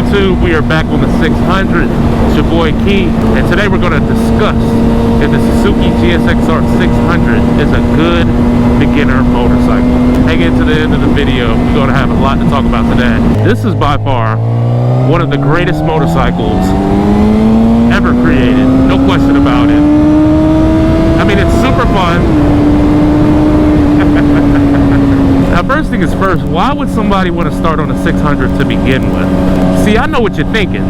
YouTube? We are back on the 600. It's your boy Key, and today we're going to discuss if the Suzuki GSXR600 is a good beginner motorcycle. Hang in to the end of the video. We're going to have a lot to talk about today. This is by far one of the greatest motorcycles ever created. No question about it. I mean, it's super fun. Now, first thing is first, why would somebody want to start on a 600 to begin with? See, I know what you're thinking.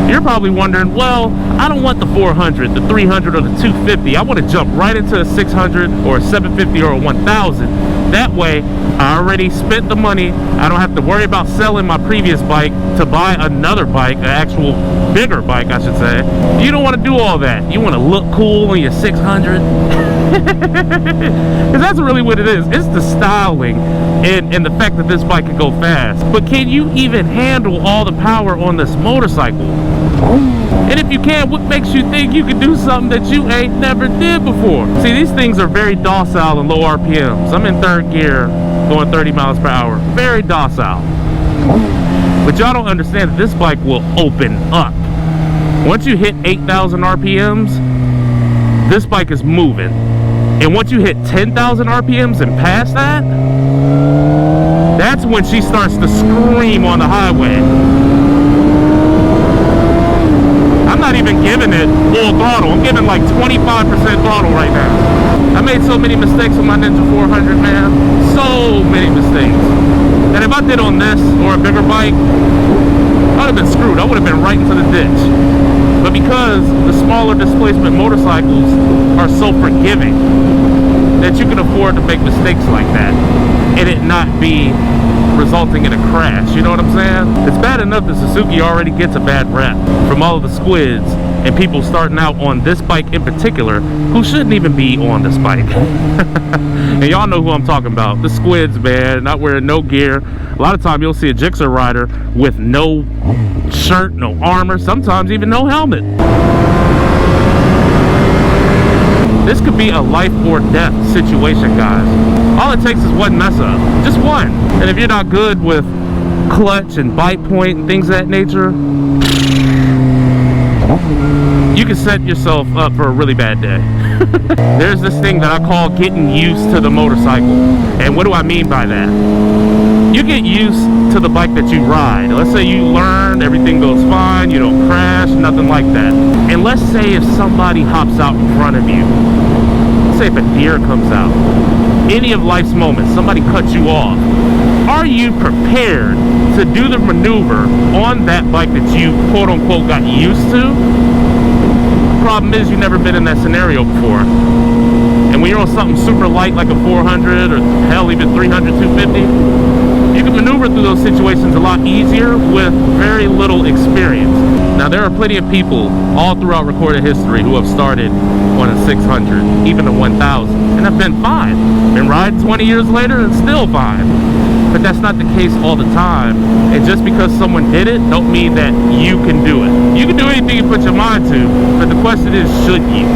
You're probably wondering, well, I don't want the 400, the 300, or the 250. I want to jump right into a 600 or a 750 or a 1000. That way, I already spent the money. I don't have to worry about selling my previous bike to buy another bike, an actual bigger bike, I should say. You don't want to do all that. You want to look cool in your 600. Because that's really what it is. It's the styling and the fact that this bike can go fast. But can you even handle all the power on this motorcycle? And if you can, what makes you think you can do something that you ain't never did before? See, these things are very docile and low RPMs. I'm in third gear going 30 miles per hour. Very docile. But y'all don't understand that this bike will open up. Once you hit 8,000 RPMs, this bike is moving. And once you hit 10,000 RPMs and past that, that's when she starts to scream on the highway. I'm not even giving it full throttle. I'm giving like 25% throttle right now. I made so many mistakes with my Ninja 400, man. So many mistakes. And if I did on this or a bigger bike, I would have been screwed. I would have been right into the ditch. But because the smaller displacement motorcycles are so forgiving that you can afford to make mistakes like that and it not be resulting in a crash, you know what I'm saying? It's bad enough that Suzuki already gets a bad rep from all of the squids and people starting out on this bike in particular who shouldn't even be on this bike. And y'all know who I'm talking about. The squids, man, not wearing no gear. A lot of time you'll see a Gixxer rider with no shirt, no armor, sometimes even no helmet. This could be a life or death situation, guys. All it takes is one mess up, just one. And if you're not good with clutch and bite point and things of that nature, you can set yourself up for a really bad day. There's this thing that I call getting used to the motorcycle. And what do I mean by that? You get used to the bike that you ride. Let's say you learn, everything goes fine, you don't crash, nothing like that. And let's say if somebody hops out in front of you, let's say if a deer comes out, any of life's moments, somebody cuts you off, are you prepared to do the maneuver on that bike that you quote unquote got used to? The problem is you've never been in that scenario before. And when you're on something super light like a 400 or hell even 300, 250, you can maneuver through those situations a lot easier with very little experience. Now, there are plenty of people all throughout recorded history who have started on a 600, even a 1000, and have been fine. Been riding 20 years later and still fine. But that's not the case all the time. And just because someone did it, don't mean that you can do it. You can do anything you put your mind to, but the question is, should you?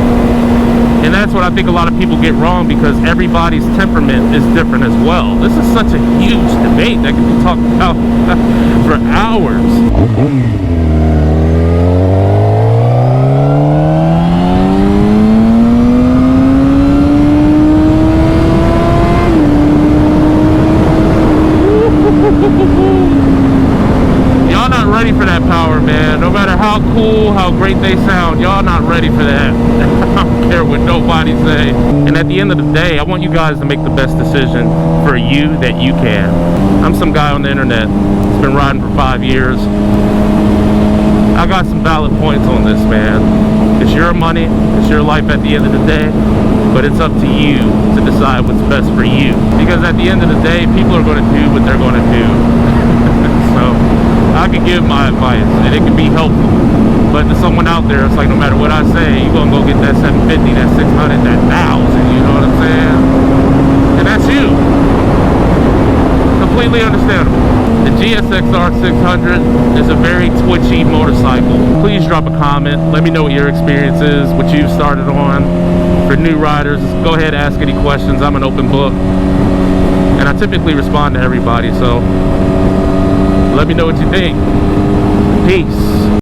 And that's what I think a lot of people get wrong, because everybody's temperament is different as well. This is such a huge debate that can be talked about for hours. Y'all not ready for that power, man. No matter how cool, how great they sound, y'all not ready for that. I don't care what nobody say. And at the end of the day, I want you guys to make the best decision for you that you can. I'm some guy on the internet that's been riding for 5 years. I got some valid points on this, man. It's your money, it's your life at the end of the day, but it's up to you to decide what's best for you. Because at the end of the day, people are going to do what they're going to do. So I can give my advice and it can be helpful, but to someone out there, it's like no matter what I say, you're going to go get that 750, that 600, that 1000, you know what I'm saying? And that's you. Completely understandable. The GSXR600 is a very twitchy motorcycle. Please drop a comment. Let me know what your experience is, what you've started on. For new riders, go ahead, ask any questions. I'm an open book. And I typically respond to everybody, so let me know what you think. Peace.